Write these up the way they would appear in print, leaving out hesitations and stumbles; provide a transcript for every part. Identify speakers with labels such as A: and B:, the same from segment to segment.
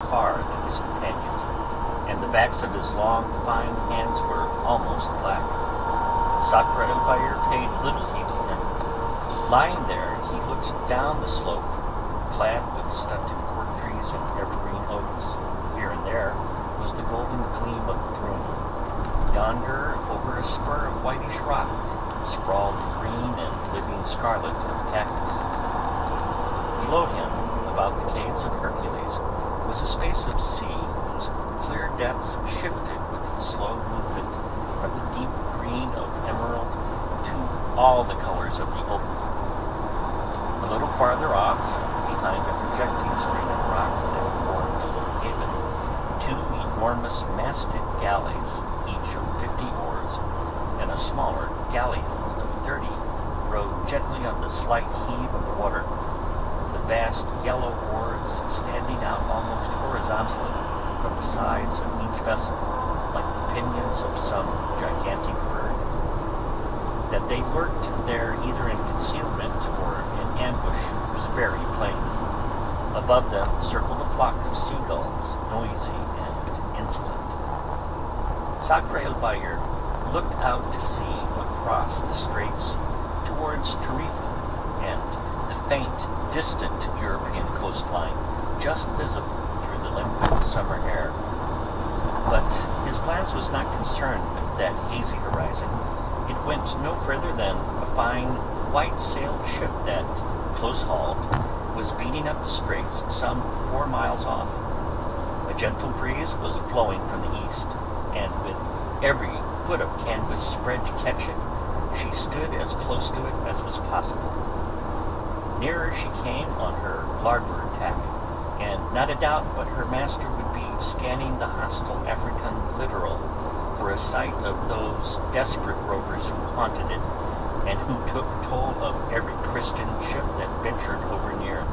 A: far than his companions, and the backs of his long, fine hands were almost black. Sakr el-Bahr paid little heed to him. Lying there, he looked down the slope, clad with stunted cork trees and evergreen oaks. Here and there was the golden gleam of the broom. Yonder, over a spur of whitish rock, sprawled the green and living scarlet of cactus. Below him, about the caves of Hercules, was a space of sea whose clear depths shifted with slow movement from the deep green of emerald to all the colors of the opal. A little farther off, behind a projecting screen of rock that formed a little haven, two enormous masted galleys, each of 50 oars, and a smaller galleon of 30, rode gently on the slight heave of the water, the vast yellow oars standing out almost horizontally from the sides of each vessel, like the pinions of some gigantic bird. That they lurked there either in concealment or in ambush was very plain. Above them circled a flock of seagulls, noisy and insolent. Sakr el-Bahr looked out to sea across the straits towards Tarifa and the faint, distant European coastline just visible through the limpid summer air. But his glance was not concerned with that hazy horizon. It went no further than a fine, white-sailed ship that, close-hauled, was beating up the straits some 4 miles off. A gentle breeze was blowing from the east, and with every foot of canvas spread to catch it, she stood as close to it as was possible. Nearer she came on her larboard tack, and not a doubt but her master would be scanning the hostile African littoral for a sight of those desperate rovers who haunted it, and who took toll of every Christian ship that ventured over near.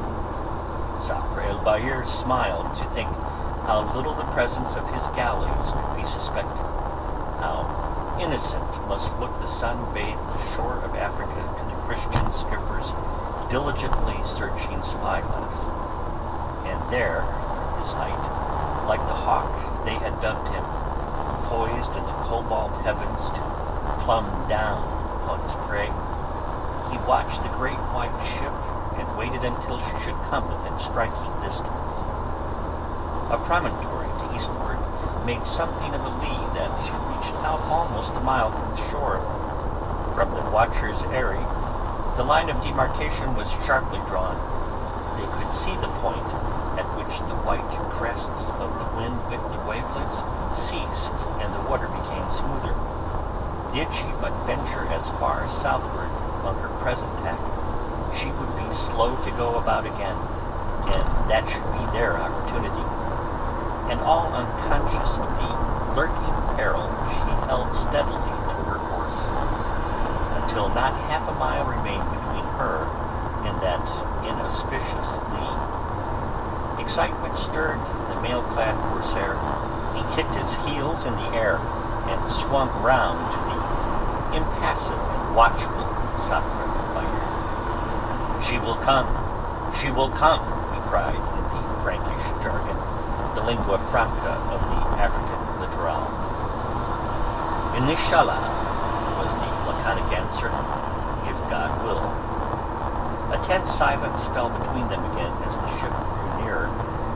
A: Sakr el-Bahr smiled to think how little the presence of his galleys could be suspected, how innocent must look the sun-bathed shore of Africa to the Christian skippers diligently searching spyglass. And there, from his height, like the hawk they had dubbed him, poised in the cobalt heavens to plumb down upon his prey, he watched the great white ship and waited until she should come within striking distance. A promontory to eastward made something of a lee that reached out almost a mile from the shore. From the watcher's eyrie, the line of demarcation was sharply drawn. They could see the point at which the white crests of the wind-whipped wavelets ceased and the water became smoother. Did she but venture as far southward on her present tack, she would be slow to go about again, and that should be their opportunity. And all unconscious of the lurking peril, she held steadily to her course, until not half a mile remained between her and that inauspicious lee. Excitement stirred the mail-clad corsair. He kicked his heels in the air and swung round to the impassive and watchful Sakr el-Bahr. "She will come! She will come!" he cried in the Frankish jargon, the lingua franca of the African littoral. "Inshallah," was the laconic answer, "if God will." A tense silence fell between them again as the ship drew nearer,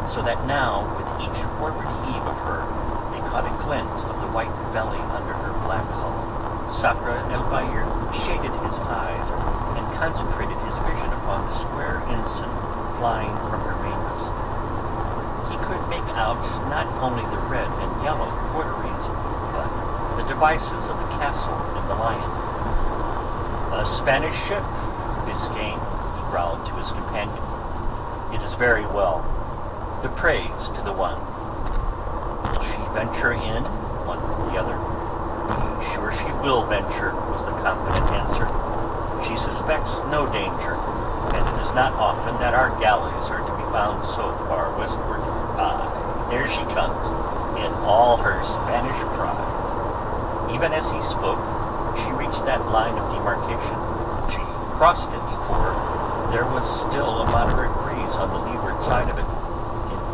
A: so that now, with each forward heave of her, they caught a glint of the white belly under her black hull. Sakr el-Bahr shaded his eyes and concentrated his vision upon the square ensign flying from her mainmast. He could make out not only the red and yellow quarterings, but the devices of the castle and the lion. "A Spanish ship, Biscayne," he growled to his companion. "It is very well. The praise to the one." "Will she venture in?" wondered the other. "Be sure she will venture," was the confident answer. "She suspects no danger, and it is not often that our galleys are to be found so far westward. Aye, there she comes, in all her Spanish pride." Even as he spoke, she reached that line of demarcation. She crossed it, for there was still a moderate breeze on the leeward side of it,